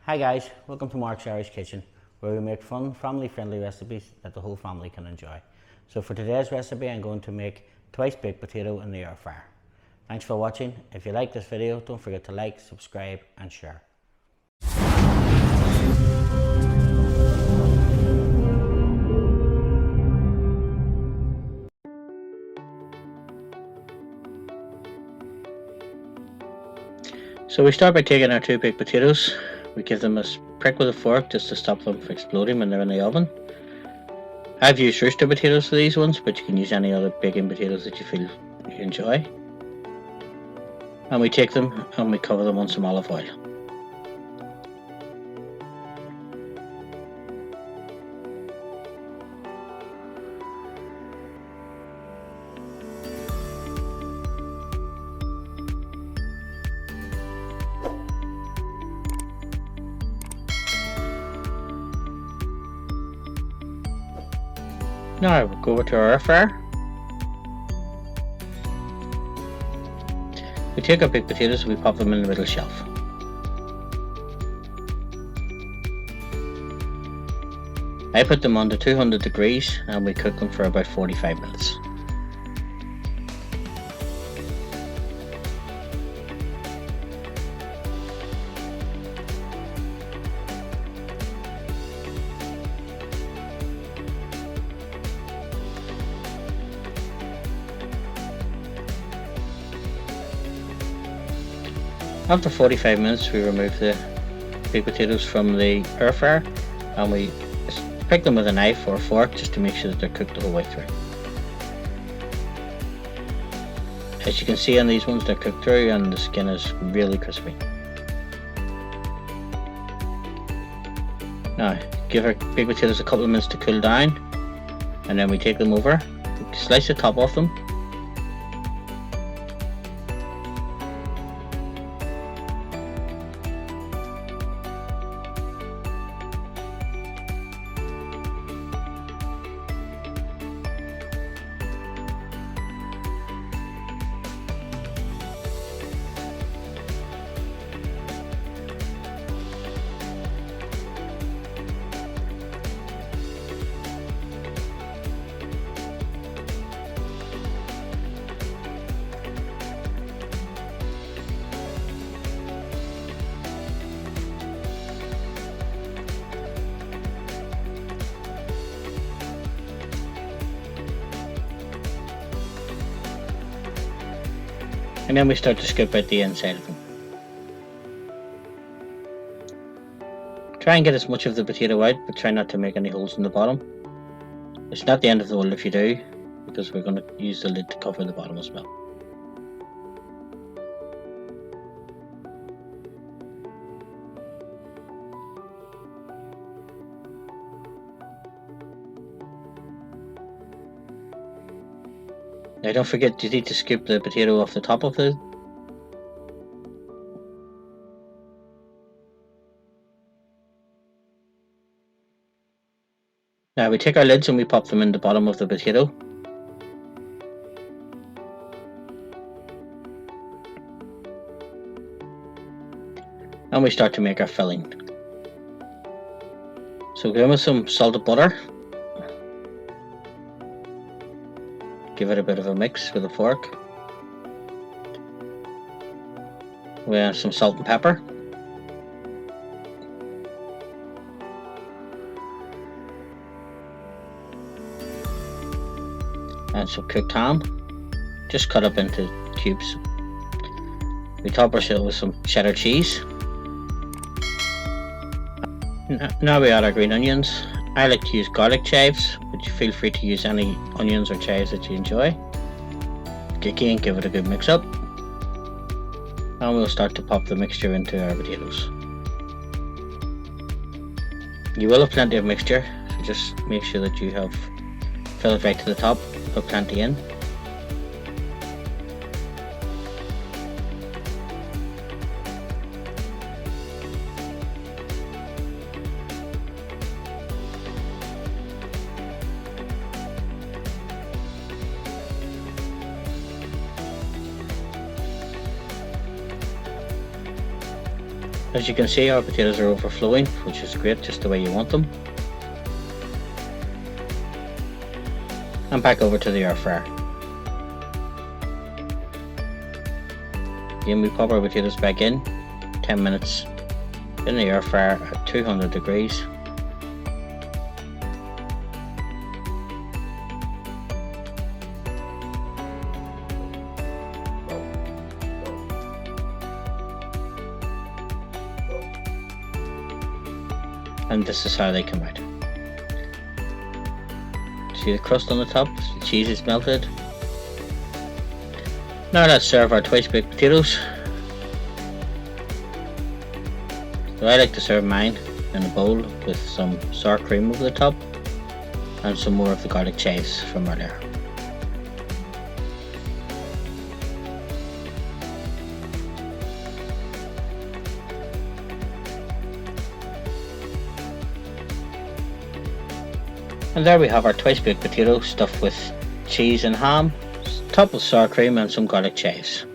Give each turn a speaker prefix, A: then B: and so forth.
A: Hi guys, welcome to Mark's Irish Kitchen, where we make fun, family-friendly recipes that the whole family can enjoy. So for today's recipe, I'm going to make twice baked potato in the air fryer. Thanks for watching. If you like this video, don't forget to like, subscribe and share. So we start by taking our two baked potatoes. We give them a prick with a fork just to stop them from exploding when they're in the oven. I've used rooster potatoes for these ones, but you can use any other baking potatoes that you feel you enjoy. And we take them and we cover them on some olive oil. Now we'll go over to our air fryer. We take our baked potatoes and we pop them in the middle shelf. I put them on to 200 degrees and we cook them for about 45 minutes. After 45 minutes we remove the baked potatoes from the air fryer and we pick them with a knife or a fork just to make sure that they're cooked the whole way through. As you can see on these ones, they're cooked through and the skin is really crispy. Now give our baked potatoes a couple of minutes to cool down and then we take them over, slice the top off them. And then we start to scoop out the inside of them. Try and get as much of the potato out, but try not to make any holes in the bottom. It's not the end of the world if you do, because we're going to use the lid to cover the bottom as well. Now don't forget you need to scoop the potato off the top of the Now we take our lids and we pop them in the bottom of the potato. And we start to make our filling. So give us some salted butter. Give it a bit of a mix with a fork. We have some salt and pepper. And some cooked ham, just cut up into cubes. We top ourselves with some cheddar cheese. Now we add our green onions. I like to use garlic chives, but you feel free to use any onions or chives that you enjoy. Again, give it a good mix up. And we'll start to pop the mixture into our potatoes. You will have plenty of mixture, so just make sure that you have fill it right to the top, put plenty in. As you can see, our potatoes are overflowing, which is great, just the way you want them. And back over to the air fryer. Again, we pop our potatoes back in, 10 minutes in the air fryer at 200 degrees. And this is how they come out. See the crust on the top, the cheese is melted. Now let's serve our twice baked potatoes. So I like to serve mine in a bowl with some sour cream over the top and some more of the garlic chives from earlier. And there we have our twice baked potato stuffed with cheese and ham, topped with sour cream and some garlic chives.